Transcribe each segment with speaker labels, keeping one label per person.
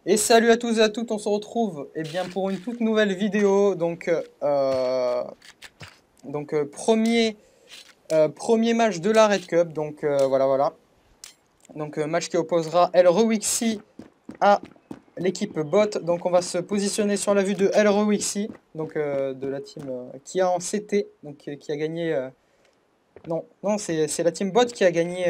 Speaker 1: Et salut à tous et à toutes, on se retrouve pour une toute nouvelle vidéo. Premier match de la Red Cup. Voilà. Match qui opposera El Rewixi à l'équipe bot. Donc on va se positionner sur la vue de El Rewixi, de la team qui a en CT, qui a gagné. Non, c'est la team bot qui a gagné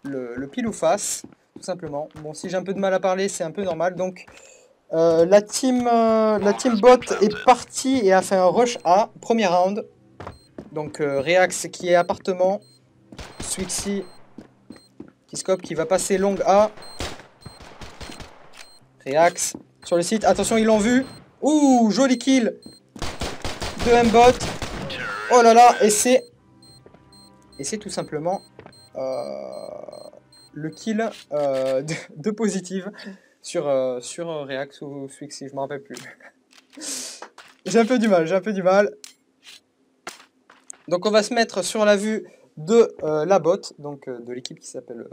Speaker 1: le pile ou face, tout simplement. Bon, si j'ai un peu de mal à parler, c'est un peu normal. La team bot est partie et a fait un rush A, premier round. Reax qui est appartement, Swixy qui scope, qui va passer long A. Reax sur le site, attention, ils l'ont vu. Ouh, joli kill de M-Bot. Oh là là, et c'est tout simplement le kill de Positive sur Reax ou Swixy, je m'en rappelle plus. J'ai un peu du mal. Donc on va se mettre sur la vue de la bot, de l'équipe qui s'appelle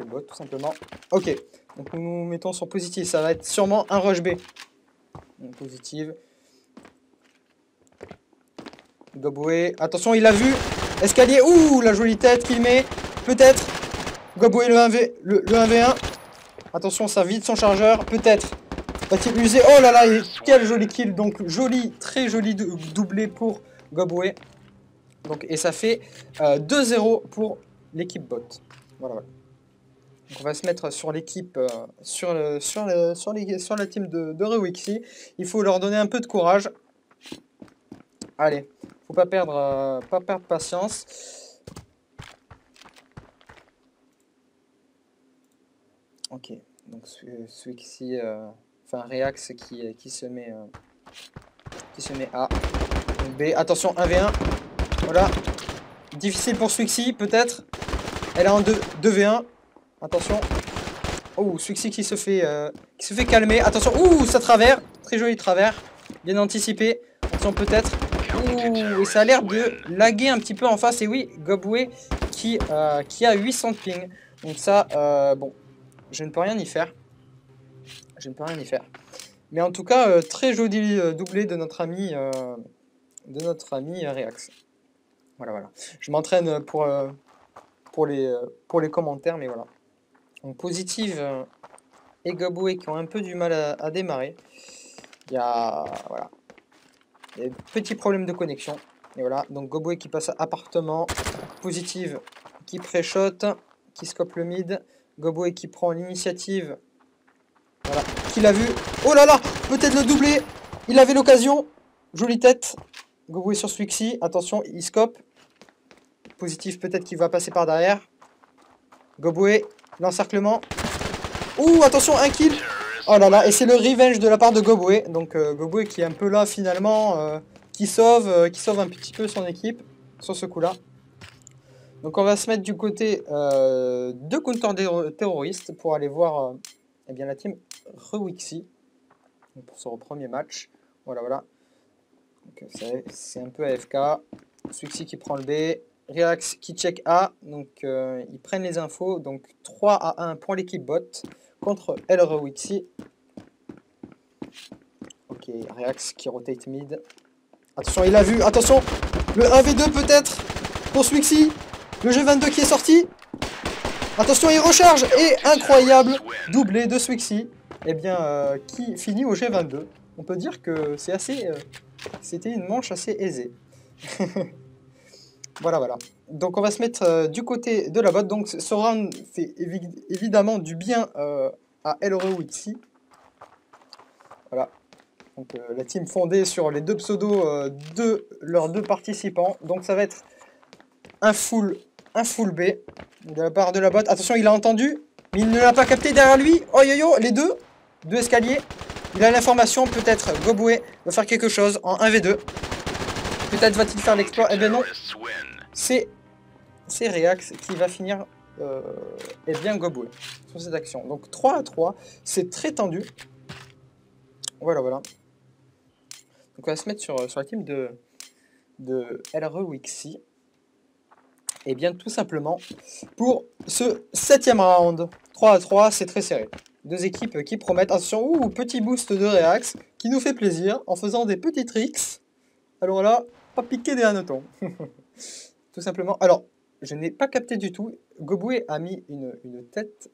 Speaker 1: bot tout simplement. Ok, donc nous nous mettons sur positive, ça va être sûrement un rush B. Donc, positive. Goboué, attention, il l'a vu. Escalier, ouh, la jolie tête qu'il met. Peut-être. Goboué le 1v1. Attention, ça vide son chargeur. Peut-être. Va-t-il user? Oh là là, quel joli kill. Donc joli, très joli doublé pour Goboué. Et ça fait 2-0 pour l'équipe bot. Voilà. Donc on va se mettre sur l'équipe, sur la team de Rewixi. Il faut leur donner un peu de courage. Allez, faut pas perdre patience. Ok, donc Swixy, Reax qui se met A. Donc B, attention 1v1. Voilà. Difficile pour Swixy, peut-être. Elle est en 2v1. Attention. Oh, Swixy qui se fait calmer. Attention. Ouh, ça travers. Très joli travers. Bien anticipé. Attention, peut-être. Ouh, et ça a l'air de laguer un petit peu en face. Et oui, Goboué qui a 800 de ping. Donc ça, bon, je ne peux rien y faire. Mais en tout cas, très joli doublé de notre ami Reax. Voilà. Je m'entraîne pour les commentaires, mais voilà. Donc Positive et Goboué qui ont un peu du mal à démarrer. Il y a des petits problèmes de connexion. Et voilà, donc Goboué qui passe à appartement. Positive qui pré-shot, qui scope le mid. Goboué qui prend l'initiative. Voilà, qui l'a vu. Oh là là, peut-être le doublé. Il avait l'occasion. Jolie tête. Goboué sur Swixy. Attention, il scope. Positive peut-être qu'il va passer par derrière. Goboué, l'encerclement. Ouh, attention, un kill. Oh là là, et c'est le revenge de la part de Goboué. Donc Goboué qui est un peu là finalement, qui sauve un petit peu son équipe sur ce coup-là. Donc on va se mettre du côté de counter-terroriste pour aller voir la team Rewixi pour ce premier match. Voilà. C'est un peu AFK. Swixy qui prend le B. Reax qui check A. Donc ils prennent les infos. Donc 3-1 pour l'équipe bot contre El Rewixi. Ok, Reax qui rotate mid. Attention, il a vu. Attention, le 1v2 peut-être pour Swixy. Le G22 qui est sorti. Attention, il recharge. Et incroyable doublé de Swixy. Qui finit au G22. On peut dire que c'est c'était une manche assez aisée. Voilà. Donc on va se mettre du côté de la bot. Donc ce round fait évidemment du bien à El Rewixi. Voilà. Donc la team fondée sur les deux pseudos de leurs deux participants. Donc ça va être un full B de la part de la bot. Attention, il a entendu, mais il ne l'a pas capté derrière lui. Oh yo, les deux escaliers. Il a l'information, peut-être Goboué va faire quelque chose en 1v2. Peut-être va-t-il faire l'exploit. Eh bien non, c'est Reax qui va finir Goboué sur cette action. Donc 3-3, c'est très tendu. Voilà. Donc on va se mettre sur la team de El Rewixi. Et bien tout simplement pour ce 7e round. 3-3, c'est très serré. Deux équipes qui promettent. Attention, ouh, petit boost de Reax qui nous fait plaisir en faisant des petits tricks. Alors là, pas piquer des hannetons. Tout simplement. Alors, je n'ai pas capté du tout. Goboué a mis une tête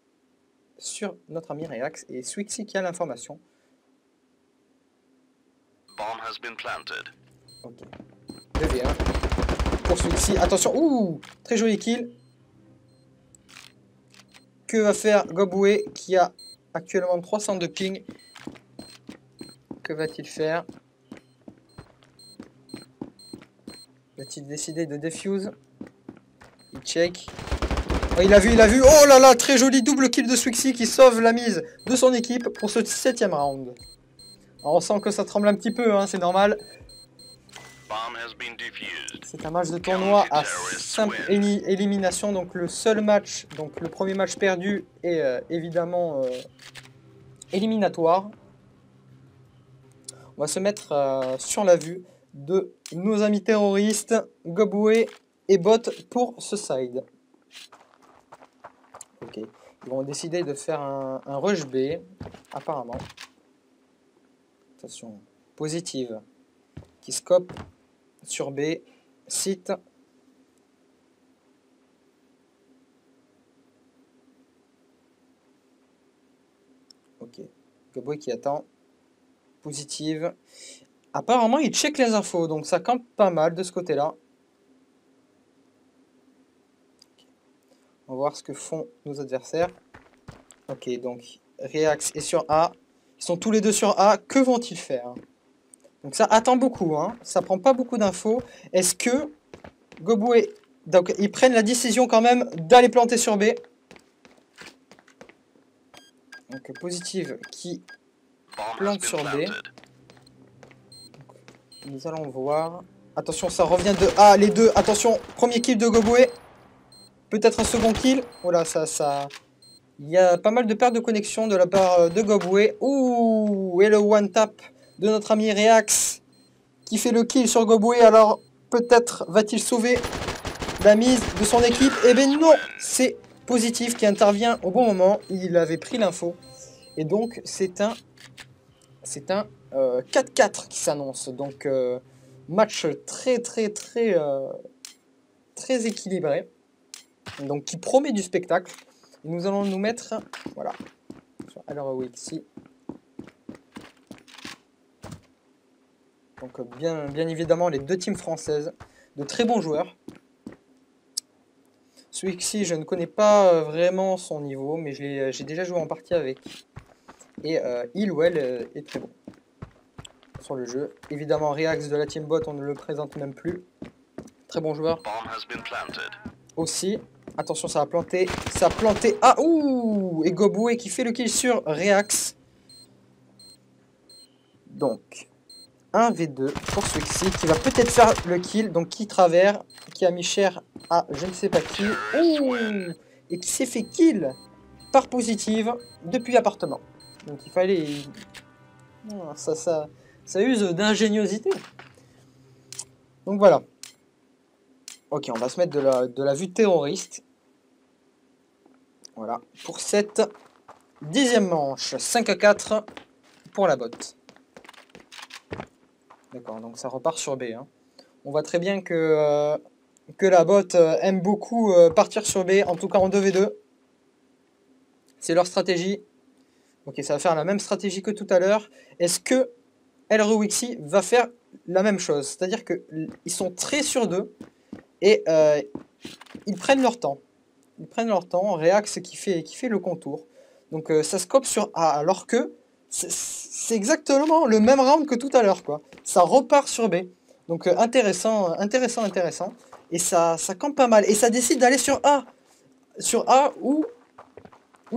Speaker 1: sur notre ami Reax et Swixy qui a l'information. Ok. 2v1 pour Swixy. Attention, ouh, très joli kill. Que va faire Goboué qui a actuellement 300 de ping? Que va-t-il faire? Va-t-il décider de defuse? Il check. Oh, il a vu, il a vu. Oh là là, très joli double kill de Swixy qui sauve la mise de son équipe pour ce 7e round. Alors, on sent que ça tremble un petit peu, hein, c'est normal. C'est un match de tournoi à simple élimination, donc le seul match, donc le premier match perdu est évidemment éliminatoire. On va se mettre sur la vue de nos amis terroristes, Goboué et Bot pour ce side. Ok, ils vont décider de faire un rush B, apparemment. Attention, positive, qui scope sur B, site. Ok, Goboué qui attend. Positive. Apparemment, il check les infos, donc ça campe pas mal de ce côté-là. On va voir ce que font nos adversaires. Ok, donc Reax est sur A. Ils sont tous les deux sur A. Que vont-ils faire? Donc ça attend beaucoup, hein. Ça prend pas beaucoup d'infos. Est-ce que Goboué... Donc ils prennent la décision quand même d'aller planter sur B. Donc positive qui plante sur B. Nous allons voir. Attention, ça revient de A, les deux. Attention, premier kill de Goboué. Peut-être un second kill. Oh là, ça... Il y a pas mal de pertes de connexion de la part de Goboué. Ouh, et le one tap de notre ami Reax qui fait le kill sur Goboué. Alors, peut-être va-t-il sauver la mise de son équipe? Eh bien non, c'est positif qui intervient au bon moment. Il avait pris l'info. Et donc, c'est un 4-4 qui s'annonce. Donc, match très équilibré. Donc, qui promet du spectacle. Et nous allons nous mettre, voilà, sur Alrawixi. Donc, bien évidemment, les deux teams françaises, de très bons joueurs. Swixy, je ne connais pas vraiment son niveau, mais j'ai déjà joué en partie avec. Et il ou elle est très bon sur le jeu. Évidemment, Reax de la team bot, on ne le présente même plus. Très bon joueur. Aussi. Attention, ça a planté. Ça a planté. Ah, ouh! Et Goboué qui fait le kill sur Reax. Donc, 1v2 pour Swixy qui va peut-être faire le kill. Donc, qui travers, qui a mis cher à je ne sais pas qui. Ouh! Et qui s'est fait kill par positive depuis appartement. Donc, il fallait... Ça use d'ingéniosité. Donc, voilà. Ok, on va se mettre de la vue terroriste. Voilà, pour cette 10e manche, 5-4 pour la botte. D'accord, donc ça repart sur B. Hein. On voit très bien que la botte aime beaucoup partir sur B, en tout cas en 2v2. C'est leur stratégie. Ok, ça va faire la même stratégie que tout à l'heure. Est-ce que Alrawixi va faire la même chose? C'est-à-dire qu'ils sont très sur 2 et ils prennent leur temps. Ils prennent leur temps, Reax qui fait le contour. Donc ça scope sur A, alors que c'est exactement le même round que tout à l'heure, quoi. Ça repart sur B. Donc intéressant. Et ça campe pas mal. Et ça décide d'aller sur A. Sur A, où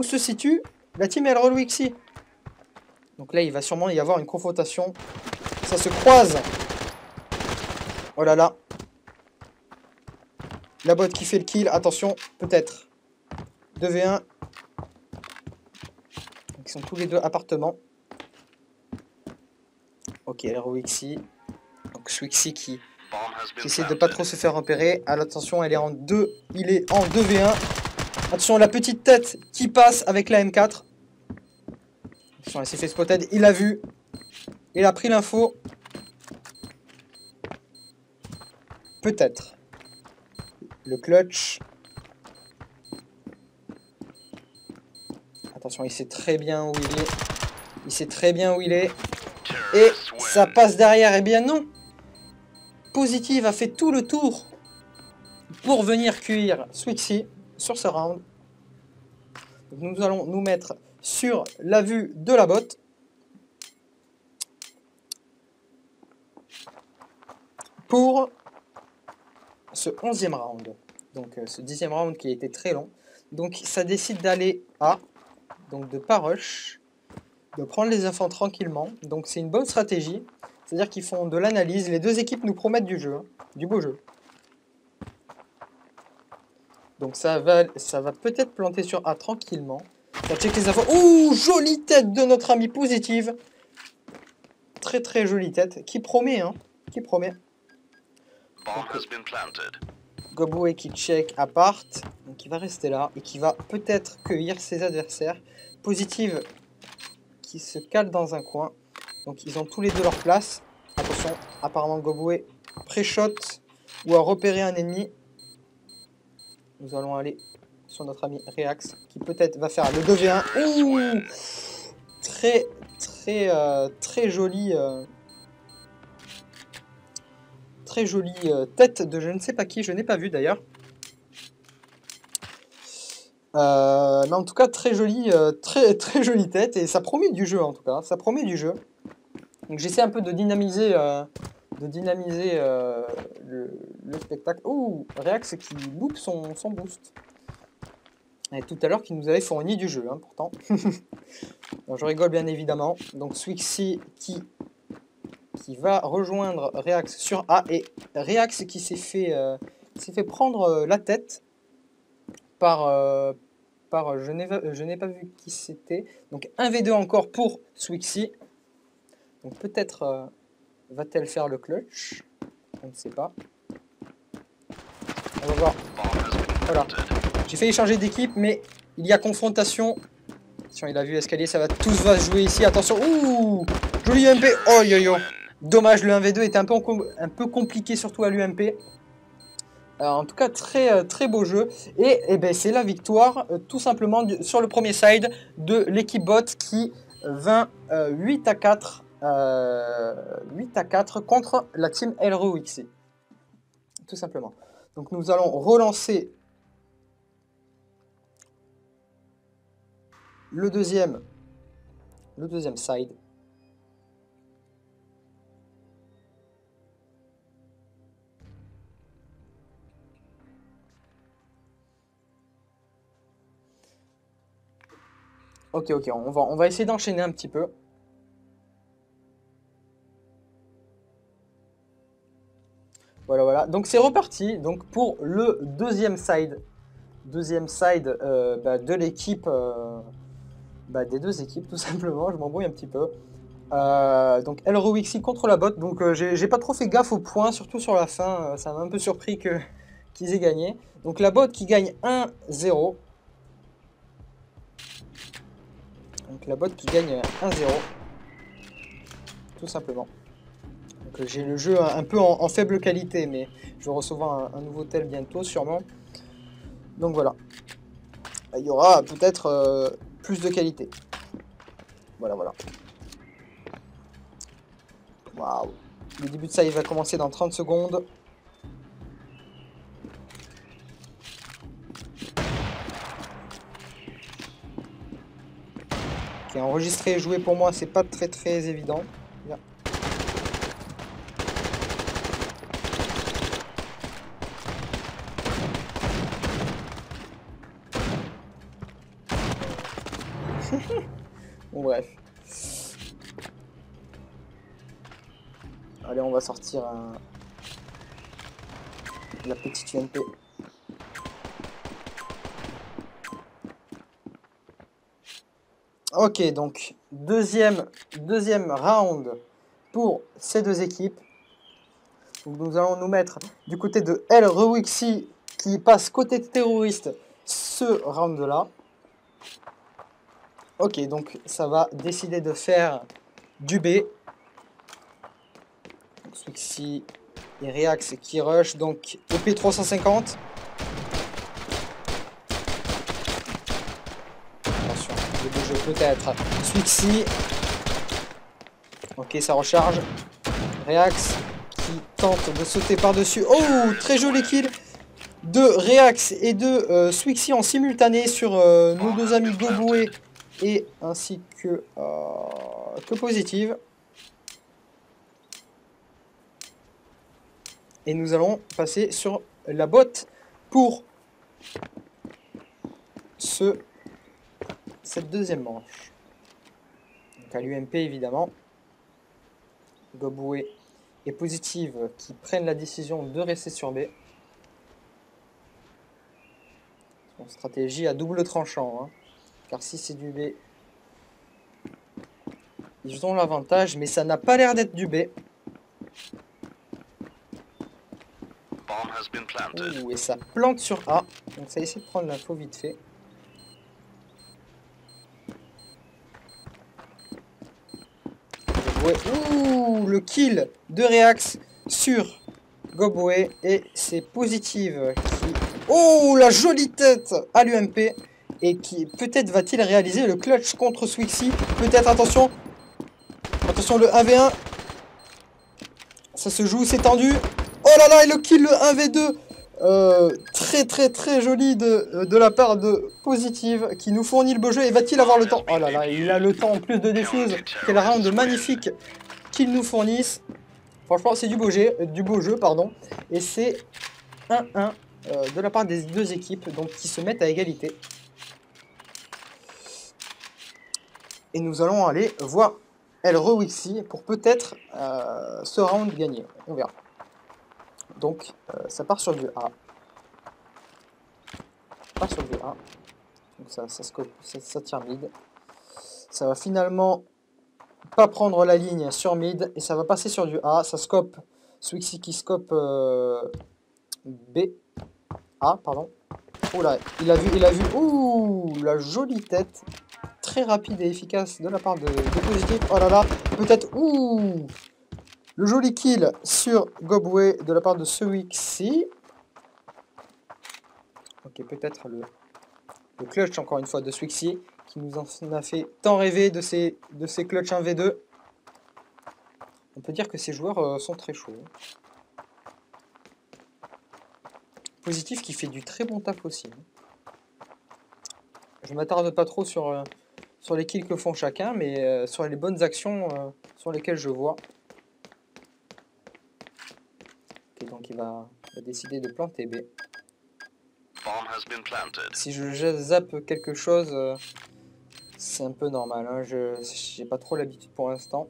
Speaker 1: se situe la team Alrawixi. Donc là, il va sûrement y avoir une confrontation. Ça se croise. Oh là là. La botte qui fait le kill. Attention, peut-être. 2v1. Ils sont tous les deux appartements. Ok, Alrawixi. Donc Swixy qui qui essaie de pas trop se faire repérer. Ah, attention, elle est en 2, il est en 2v1. Attention, la petite tête qui passe avec la M4. Attention, elle s'est fait spotted, il a vu. Il a pris l'info. Peut-être. Le clutch. Attention, il sait très bien où il est. Il sait très bien où il est. Et ça passe derrière. Eh bien non. Positive a fait tout le tour pour venir cueillir Swixy sur ce round. Donc nous allons nous mettre sur la vue de la botte. Pour ce 11e round. Donc ce 10e round qui a été très long. Donc ça décide d'aller à, donc de pas rush, de prendre les infos tranquillement. Donc c'est une bonne stratégie. C'est-à-dire qu'ils font de l'analyse. Les deux équipes nous promettent du jeu, du beau jeu. Donc ça va peut-être planter sur A tranquillement. Ça check les infos. Ouh, jolie tête de notre ami Positive. Très très jolie tête. Qui promet, hein. Qui promet. Goboué qui check apart. Donc il va rester là. Et qui va peut-être cueillir ses adversaires. Positive qui se cale dans un coin. Donc ils ont tous les deux leur place. Attention, apparemment Goboué pré-shot ou a repéré un ennemi. Nous allons aller sur notre ami Reax qui peut-être va faire le 2v1. Ouh, très joli. Très jolie tête de je ne sais pas qui, je n'ai pas vu d'ailleurs. Mais en tout cas, très jolie tête et ça promet du jeu en tout cas. Ça promet du jeu. Donc j'essaie un peu de dynamiser, le spectacle. Ouh, Reax qui loupe son boost. Et tout à l'heure, qui nous avait fourni du jeu, hein, pourtant. Donc, je rigole bien évidemment. Donc Swixy qui va rejoindre Reax sur A. Et Reax qui s'est fait prendre la tête par je n'ai pas vu qui c'était. Donc 1v2 encore pour Swixy. Donc peut-être va-t-elle faire le clutch. On ne sait pas. On va voir. Voilà. J'ai failli changer d'équipe, mais il y a confrontation. Attention, il a vu l'escalier, tout va se jouer ici. Attention, ouh, joli UMP. Oh yo yo. Dommage, le 1v2 était un peu compliqué, surtout à l'UMP. En tout cas, très beau jeu. Et ben, c'est la victoire, tout simplement, sur le premier side de l'équipe bot qui vint 8-4 contre la team LROXC. Tout simplement. Donc nous allons relancer le deuxième side. Ok, on va essayer d'enchaîner un petit peu. Voilà. Donc c'est reparti. Donc pour le deuxième side de l'équipe, des deux équipes tout simplement. Je m'embrouille un petit peu. Donc LROXC contre la bot. Donc j'ai pas trop fait gaffe aux points, surtout sur la fin. Ça m'a un peu surpris qu'ils aient gagné. Donc la bot qui gagne 1-0. Donc la bot qui gagne 1-0. Tout simplement. Donc j'ai le jeu un peu en faible qualité, mais je vais recevoir un nouveau tel bientôt sûrement. Donc voilà. Il y aura peut-être plus de qualité. Voilà. Waouh. Le début de ça, il va commencer dans 30 secondes. Ok, enregistrer et jouer pour moi, c'est pas très évident. Là. Bon, bref. Allez, on va sortir la petite UMP. Ok, donc deuxième round pour ces deux équipes. Donc nous allons nous mettre du côté de El Rewixi qui passe côté terroriste ce round-là. Ok, donc ça va décider de faire du B. Swixi et Reax qui rush, donc EP 350. Attention, le beau jeu peut-être. Swixi. Ok, ça recharge. Reax qui tente de sauter par-dessus. Oh, très joli kill de Reax et de Swixi en simultané sur nos deux amis Goboué et ainsi que Positive. Et nous allons passer sur la botte pour cette deuxième manche. Donc à l'UMP évidemment. Goboué et Positive qui prennent la décision de rester sur B. Une stratégie à double tranchant. Hein. Car si c'est du B, ils ont l'avantage, mais ça n'a pas l'air d'être du B. Ouh, et ça plante sur A. Donc ça essaie de prendre l'info vite fait. Ouh, le kill de Reax sur Goboué. Et c'est Positive qui... Oh, la jolie tête à l'UMP. Et qui peut-être va-t-il réaliser le clutch contre Swixi. Peut-être, attention. Attention, le 1v1. Ça se joue, c'est tendu. Oh là là, et le kill, le 1v2. Très joli de la part de Positive qui nous fournit le beau jeu. Et va-t-il avoir le temps? Oh là là, il a le temps en plus de défuse. Quel round magnifique qu'ils nous fournissent. Franchement, c'est du beau jeu, pardon. Et c'est 1-1 de la part des deux équipes donc, qui se mettent à égalité. Et nous allons aller voir El Rewixi pour peut-être ce round gagner. On verra. Donc, ça part sur du A. Ça part sur du A. Donc ça tire mid. Ça va finalement pas prendre la ligne sur mid. Et ça va passer sur du A. Ça scope. Swixi qui scope B. A, pardon. Oh là, il a vu. Ouh, la jolie tête. Très rapide et efficace de la part de Positive. Oh là là, peut-être. Ouh, le joli kill sur Goboué de la part de Swixi. Ok, peut-être le clutch encore une fois de Swixi qui nous en a fait tant rêver de ces clutch 1v2. On peut dire que ces joueurs sont très chauds. Positive qui fait du très bon taf aussi. Je m'attarde pas trop sur les kills que font chacun, mais sur les bonnes actions sur lesquelles je vois. Okay, donc il va décider de planter B. Si je zappe quelque chose, c'est un peu normal. Hein. Je n'ai pas trop l'habitude pour l'instant.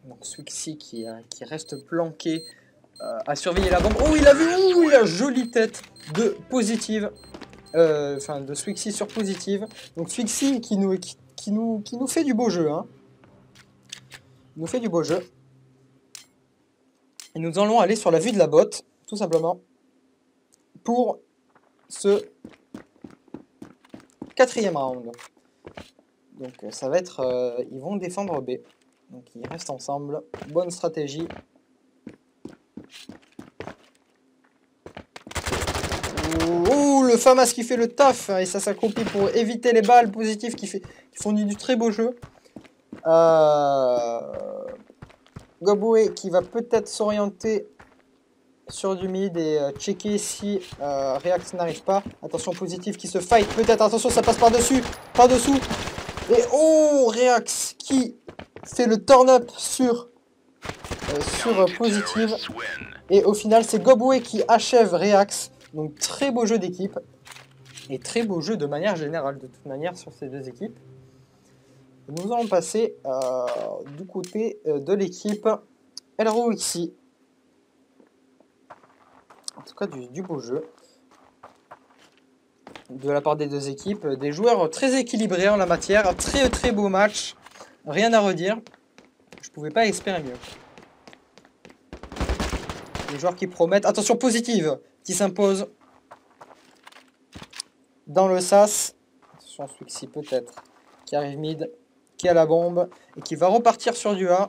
Speaker 1: Donc Swixi qui reste planqué à surveiller la bombe. Oh, il a vu, ouh, la jolie tête de Positive. Enfin, de Swixi sur Positive. Donc Swixi qui nous fait du beau jeu. Hein. Il nous fait du beau jeu. Et nous allons aller sur la vue de la botte, tout simplement, pour ce quatrième round. Donc ça va être... ils vont défendre B. Donc ils restent ensemble. Bonne stratégie. Oh, le FAMAS qui fait le taf. Et ça s'accomplit pour éviter les balles. Positive qui fournit du très beau jeu. Goboué qui va peut-être s'orienter sur du mid et checker si Reax n'arrive pas. Attention, Positive qui se fight. Peut-être, attention, ça passe par-dessus. Par-dessous. Et oh, Reax qui fait le turn-up sur Positive. Et au final, c'est Goboué qui achève Reax. Donc, très beau jeu d'équipe. Et très beau jeu de manière générale, de toute manière, sur ces deux équipes. Nous allons passer du côté de l'équipe El Rewixi. En tout cas, du beau jeu. De la part des deux équipes. Des joueurs très équilibrés en la matière. Très beau match. Rien à redire. Je pouvais pas espérer mieux. Les joueurs qui promettent. Attention, positive qui s'impose dans le sas. Attention, Swixy peut-être. Qui arrive mid, qui a la bombe et qui va repartir sur du A.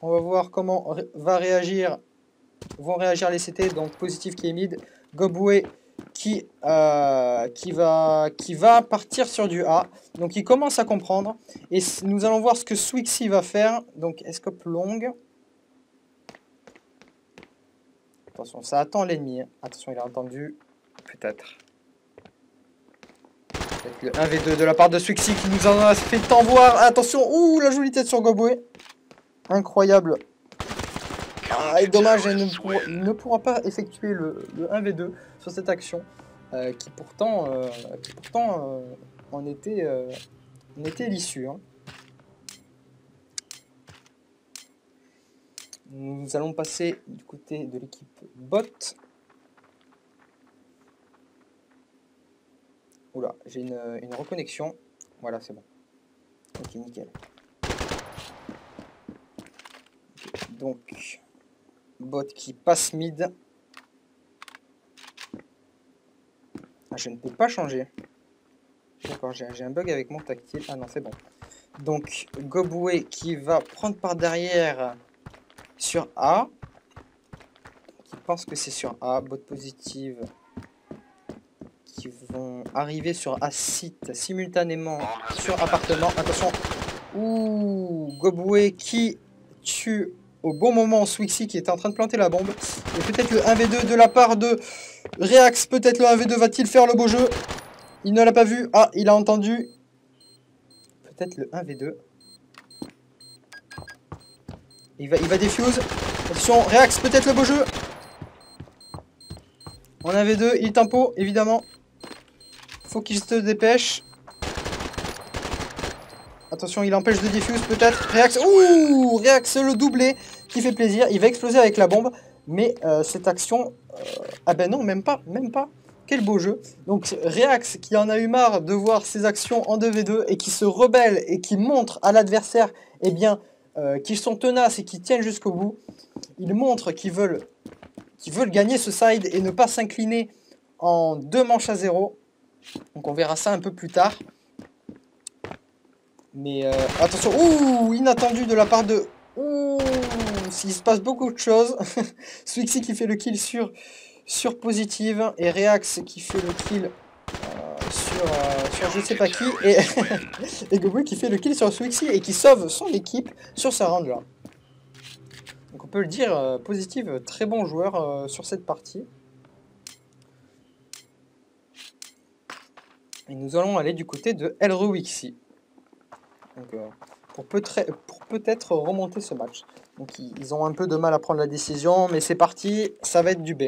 Speaker 1: On va voir comment vont réagir les CT. Donc positif qui est mid. Goboué qui va partir sur du A. Donc il commence à comprendre. Et nous allons voir ce que Swixy va faire. Donc escope longue. Attention, ça attend l'ennemi. Attention, il a entendu. Peut-être. Le 1v2 de la part de Swixy qui nous en a fait tant voir. Attention, ouh, la jolie tête sur Goboué. Incroyable. Ah, et dommage, il ne pourra pas effectuer le 1v2 sur cette action. Qui pourtant en était l'issue. Hein. Nous allons passer du côté de l'équipe bot. Oula, j'ai une reconnexion. Voilà, c'est bon. Ok, nickel. Okay, donc, bot qui passe mid. Ah, je ne peux pas changer. D'accord, j'ai un bug avec mon tactile. Ah non, c'est bon. Donc, Goboué qui va prendre par derrière sur A. Qui pense que c'est sur A. Bot positive. Qui vont arriver sur A-site simultanément sur appartement. Attention. Ouh, Goboué qui tue au bon moment Swixy qui était en train de planter la bombe. Et peut-être le 1v2 de la part de Reax. Peut-être le 1v2 va-t-il faire le beau jeu? Il ne l'a pas vu. Ah, il a entendu. Peut-être le 1v2. Il va défuse. Attention, Reax, peut-être le beau jeu. En 1v2, il tempo, évidemment. Faut qu'il se dépêche. Attention, il empêche de défuse, peut-être. Reax, ouh, Reax le doublé qui fait plaisir. Il va exploser avec la bombe. Mais cette action... ah ben non, même pas. Quel beau jeu. Donc Reax qui en a eu marre de voir ses actions en 2v2 et qui se rebelle et qui montre à l'adversaire eh bien, qu'ils sont tenaces et qu'ils tiennent jusqu'au bout. Ils montrent qu'ils veulent gagner ce side et ne pas s'incliner en 2 manches à 0. Donc on verra ça un peu plus tard. Mais attention, ouh, inattendu de la part de... Ouh, il se passe beaucoup de choses. Swixy qui fait le kill sur positive et Reax qui fait le kill sur je sais pas qui et Goboué qui fait le kill sur Swixy et qui sauve son équipe sur ce round là. Donc on peut le dire, positive, très bon joueur sur cette partie. Et nous allons aller du côté de Elrewixy. Donc pour peut-être remonter ce match. Donc ils ont un peu de mal à prendre la décision, mais c'est parti, ça va être du B.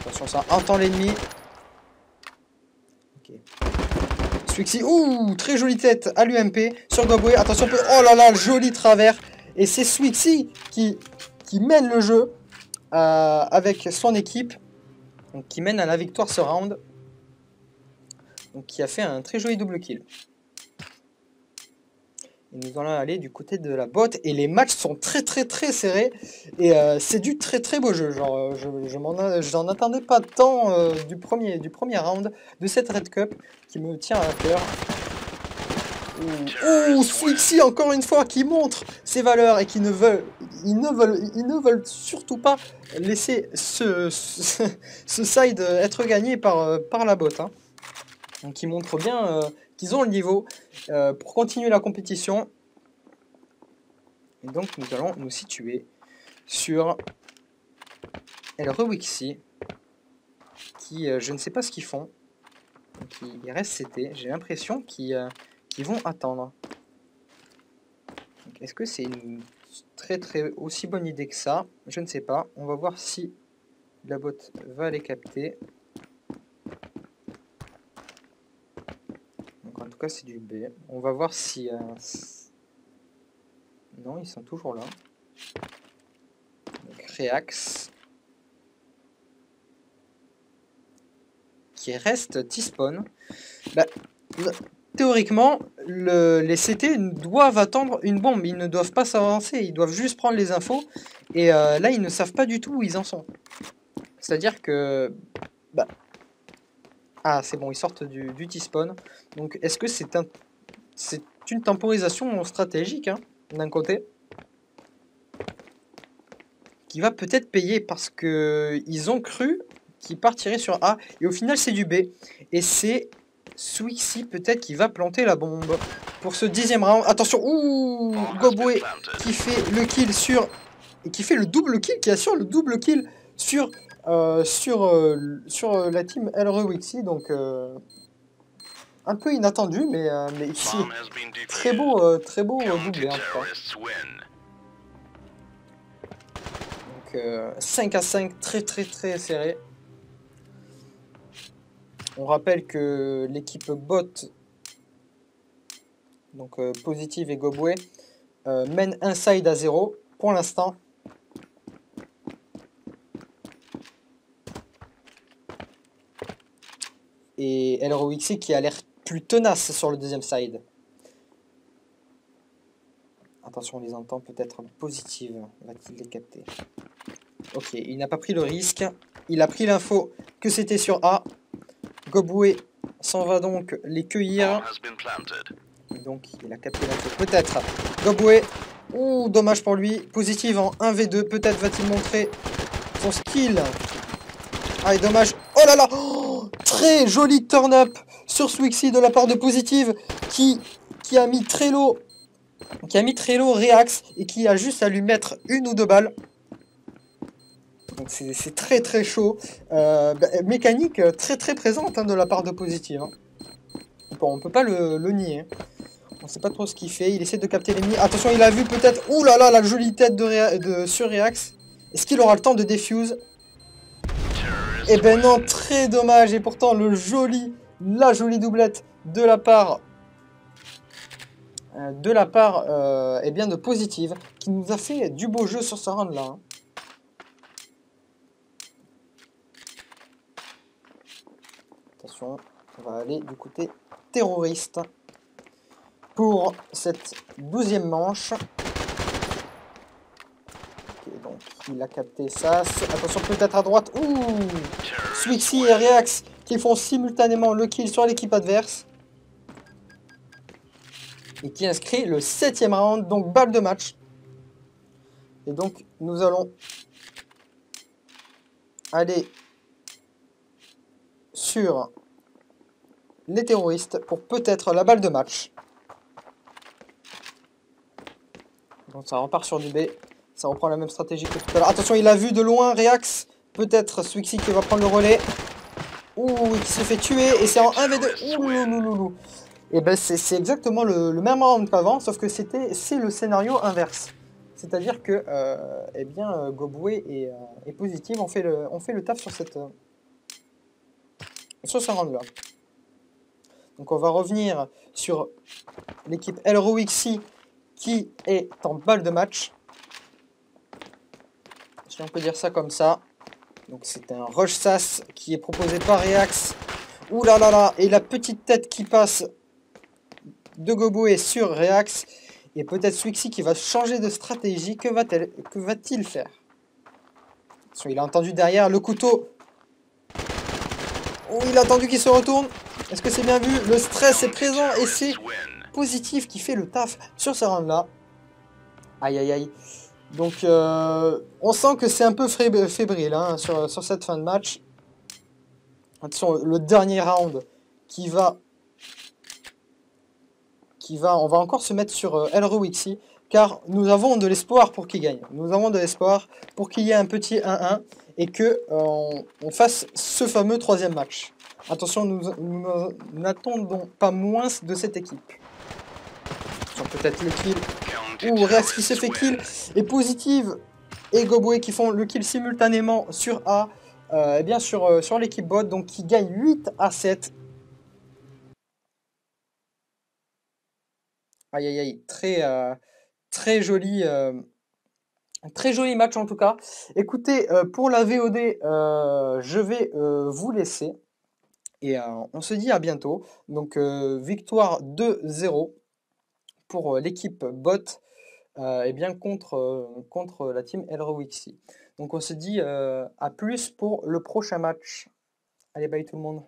Speaker 1: Attention, ça entend l'ennemi. Ok. Swixy, ouh, très jolie tête à l'UMP sur Goboué. Attention, oh là là, joli travers. Et c'est Swixy qui mène le jeu avec son équipe. Donc, qui mène à la victoire ce round. Donc, qui a fait un très joli double kill. Et nous allons aller du côté de la bot. Et les matchs sont très serrés. Et c'est du très beau jeu. Genre, je n'en attendais pas tant du premier round de cette Red Cup qui me tient à cœur. Oh, Swixy encore une fois qui montre ses valeurs et qui ne veulent surtout pas laisser ce side être gagné par la bot. Hein. Donc ils montrent bien qu'ils ont le niveau pour continuer la compétition. Et donc nous allons nous situer sur Elrewixy qui je ne sais pas ce qu'ils font. Donc ils restent CT. J'ai l'impression qu'ils vont attendre. Est-ce que c'est une très aussi bonne idée que ça? Je ne sais pas. On va voir si la bot va les capter. Donc en tout cas c'est du B. On va voir si... Non, ils sont toujours là. Donc Reax. Qui reste T-spawn. Bah, théoriquement, les CT doivent attendre une bombe. Ils ne doivent pas s'avancer. Ils doivent juste prendre les infos. Et là, ils ne savent pas du tout où ils en sont. C'est-à-dire que... Bah, ah, c'est bon, ils sortent du T-spawn. Donc, est-ce que c'est une temporisation stratégique, hein, d'un côté, qui va peut-être payer parce que ils ont cru qu'ils partiraient sur A. Et au final, c'est du B. Et c'est Swixy peut-être qui va planter la bombe pour ce 10e round. Attention, ouh, Gobwe qui fait le kill sur... Et qui fait le double kill, qui assure le double kill sur, sur la team Elrewixy. Donc, un peu inattendu, mais ici, très beau doublé en tout cas. Donc 5 à 5, très serré. On rappelle que l'équipe bot, donc Positive et Gobwe, mène un side à 0 pour l'instant. Et Elrowixy qui a l'air plus tenace sur le deuxième side. Attention, on les entend peut-être Positive. Va-t-il les capter? Ok, il n'a pas pris le risque. Il a pris l'info que c'était sur A. Gobwe s'en va donc les cueillir. Donc il a capté l'info. Peut-être. Gobwe. Ouh, dommage pour lui. Positive en 1v2. Peut-être va-t-il montrer son skill. Ah, et dommage. Oh là là, oh, très joli turn-up sur Swixy de la part de Positive qui a mis Trello. Qui a mis Trello Reax et qui a juste à lui mettre une ou deux balles. Donc c'est très chaud. Mécanique très présente, hein, de la part de Positive. Hein. Bon, on peut pas le nier. On sait pas trop ce qu'il fait. Il essaie de capter l'ennemi. Attention, il a vu peut-être... Ouh là là, la jolie tête sur Reax. Est-ce qu'il aura le temps de défuse? Eh ben non, très dommage. Et pourtant, la jolie doublette de la part... eh bien de Positive, qui nous a fait du beau jeu sur ce round là. Hein. Attention, on va aller du côté terroriste pour cette 12e manche. Ok, donc il a capté ça. Attention, peut-être à droite. Ouh, Swixy et Reax qui font simultanément le kill sur l'équipe adverse. Et qui inscrit le 7e round, donc balle de match. Et donc nous allons aller sur les terroristes pour peut-être la balle de match. Donc ça repart sur du B. Ça reprend la même stratégie que tout à l'heure. Attention, il a vu de loin Reax. Peut-être Swixy qui va prendre le relais. Ouh, qui se fait tuer. Et c'est en 1v2. Ouh. Et ben c'est exactement le même round qu'avant, sauf que c'est le scénario inverse. C'est-à-dire que eh bien, Gobwe et Positive ont fait le taf sur ce round-là. Donc on va revenir sur l'équipe Elrowixy qui est en balle de match. Si on peut dire ça comme ça. Donc c'est un rush sas qui est proposé par Reax. Ouh là là là, et la petite tête qui passe de Gobwe sur Reax. Et peut-être Swixy qui va changer de stratégie. Que va-t-il faire? Il a entendu derrière le couteau. Oh, il a entendu qu'il se retourne. Est-ce que c'est bien vu? Le stress est présent et c'est Positive qui fait le taf sur ce round-là. Aïe. Donc, on sent que c'est un peu fébrile, hein, sur cette fin de match. Attention, le dernier round on va encore se mettre sur Elrowixy, car nous avons de l'espoir pour qu'il gagne. Nous avons de l'espoir pour qu'il y ait un petit 1-1 et que on fasse ce fameux 3e match. Attention, nous n'attendons pas moins de cette équipe. Peut-être le kill. Ouh, Reax qui se fait kill. Et Positive et Gobwe qui font le kill simultanément sur A. Et bien sur l'équipe bot, donc qui gagne 8 à 7. Aïe, très joli match en tout cas. Écoutez, pour la VOD, je vais vous laisser. et on se dit à bientôt. Donc victoire 2-0 pour, l'équipe bot, et bien contre la team Helroixy. Donc on se dit, à plus pour le prochain match. Allez, bye tout le monde.